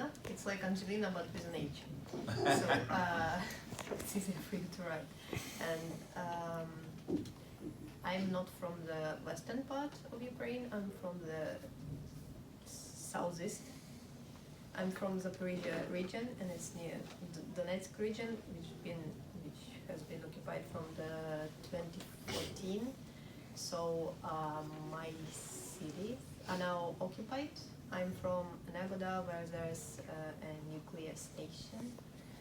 Anhelina. It's like Angelina but with an H. So it's easier for you to write. And I'm not from the western part of Ukraine. I'm from the southeast. I'm from Zaporizhia region, and it's near the Donetsk region, which has been occupied from the 2014. So my cities are now occupied. I'm from Negoda, where there's a nuclear station,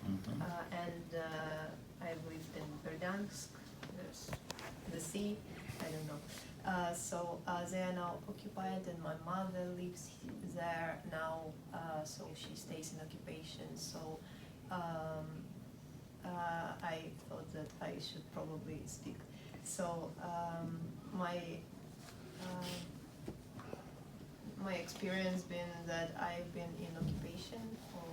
and I've lived in Verdansk. There's the sea. I don't know. So they are now occupied, and my mother lives there now. So she stays in occupation. So I thought that I should probably speak. So my experience been that I've been in occupation for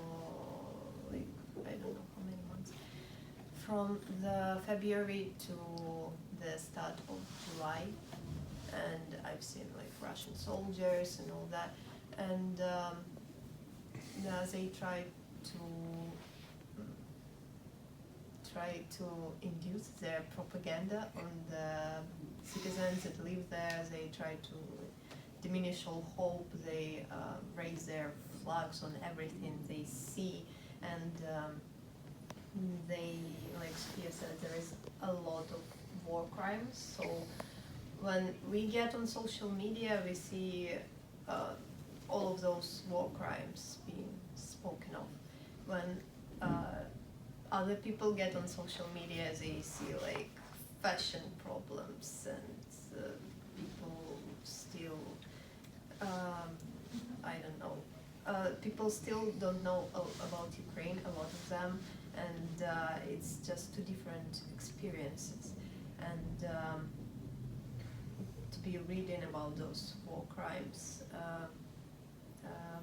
like I don't know how many months, from the February to the start of July, and I've seen like Russian soldiers and all that, and they try to induce their propaganda on the citizens that live there. They try to diminish all hope. They raise their flags on everything they see, and they, like Sophia said, there is a lot of war crimes. So when we get on social media, we see all of those war crimes being spoken of. When other people get on social media, they see like fashion problems, and people still, I don't know, people still don't know about Ukraine, a lot of them, and it's just two different experiences. And to be reading about those war crimes,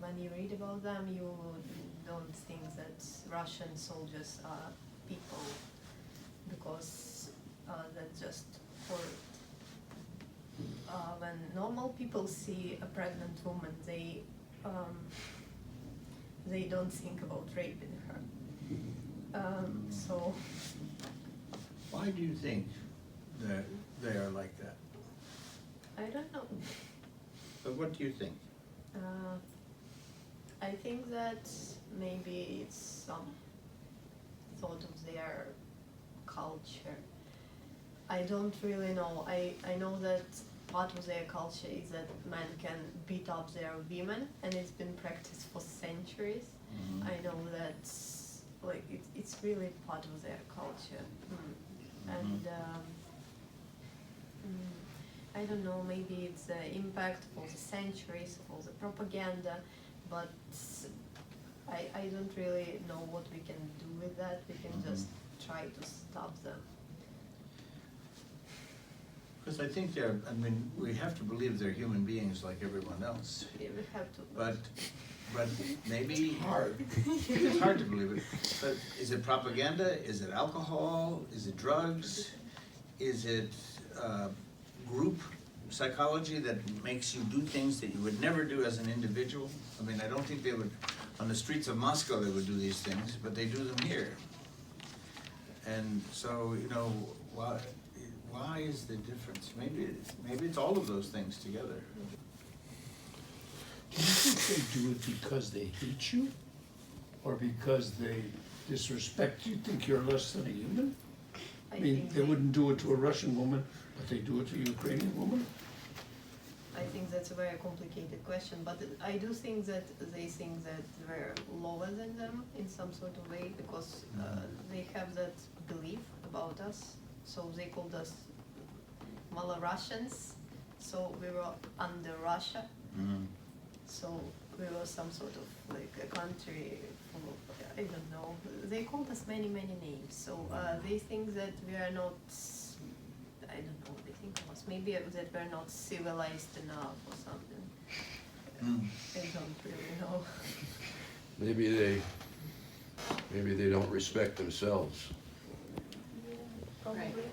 when you read about them, you don't think that Russian soldiers are people, because that's just horrid. When normal people see a pregnant woman, they don't think about raping her. So. Why do you think that they are like that? I don't know. But what do you think? I think that maybe it's some thought of their culture. I don't really know. I know that part of their culture is that men can beat up their women, and it's been practiced for centuries. Mm-hmm. I know that like it's really part of their culture. And I don't know, maybe it's the impact of the centuries, of the propaganda, but I don't really know what we can do with that. We can just try to stop them. Because I think we have to believe they're human beings like everyone else. Yeah, we have to. But maybe It's hard. It's hard to believe it. But is it propaganda? Is it alcohol? Is it drugs? Is it group psychology that makes you do things that you would never do as an individual? I mean, I don't think they would, on the streets of Moscow, they would do these things, but they do them here. And so, why is the difference? Maybe it's all of those things together. Do you think they do it because they hate you? Or because they disrespect you, think you're less than a human? I mean, they wouldn't do it to a Russian woman, but they do it to a Ukrainian woman? I think that's a very complicated question, but I do think that they think that we're lower than them in some sort of way, because they have that belief about us. So they called us Malorussians, so we were under Russia. So we were some sort of like a country full of, I don't know, they called us many names. So they think that we are not, I don't know, they think of us, maybe that we're not civilized enough or something. I don't really know. Maybe they don't respect themselves. Probably.